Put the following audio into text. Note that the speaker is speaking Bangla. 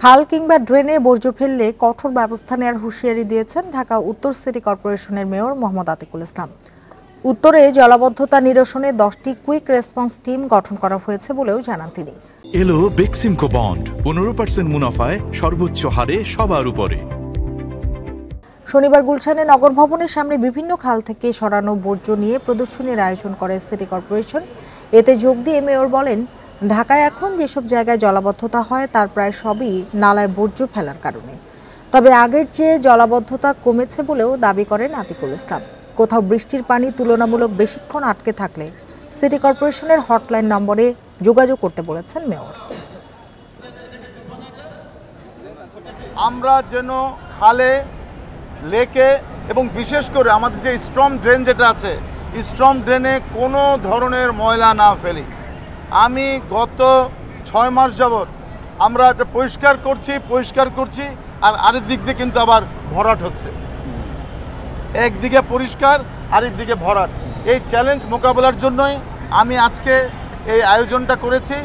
খাল কিংবা ড্রেনে বর্জ্য ফেললে কঠোর ব্যবস্থা নেওয়ার হুঁশিয়ারি দিয়েছেন ঢাকা উত্তর সিটি কর্পোরেশনের মেয়র মোহাম্মদ আতিকুল ইসলাম। উত্তরে জলাবদ্ধতা নিরসনে 10টি কুইক রেসপন্স টিম গঠন করা হয়েছে বলেও জানান তিনি। এলো বেক্সিমকো বন্ড 15% মুনাফায় সর্বোচ্চ হারে সবার উপরে। শনিবার গুলশানে নগর ভবনের সামনে বিভিন্ন খাল থেকে সরানো বর্জ্য নিয়ে প্রদর্শনীর আয়োজন করে সিটি কর্পোরেশন। এতে যোগ দিয়ে মেয়র বলেন, ঢাকায় এখন যেসব জায়গায় জলাবদ্ধতা হয় তার প্রায় সবই নালায় বর্জ্য ফেলার কারণে। তবে আগের চেয়ে জলাবদ্ধতা কমেছে বলেও দাবি করেন আতিকুল ইসলাম। কোথাও বৃষ্টির পানি তুলনামূলক বেশিক্ষণ আটকে থাকলে সিটি কর্পোরেশনের হটলাইন নম্বরে যোগাযোগ করতে বলেছেন মেয়র। আমরা যেন খালে, লেকে এবং বিশেষ করে আমাদের যে স্ট্রম ড্রেন যেটা আছে, স্ট্রম ড্রেনে কোনো ধরনের ময়লা না ফেলি। আমি গত 6 মাস যাবৎ আমরা এটা পরিষ্কার করছি আর আরেক দিক দিয়ে কিন্তু আবার ভরাট হচ্ছে। একদিকে পরিষ্কার, আরেক দিকে ভরাট। এই চ্যালেঞ্জ মোকাবেলার জন্যই আমি আজকে এই আয়োজনটা করেছি।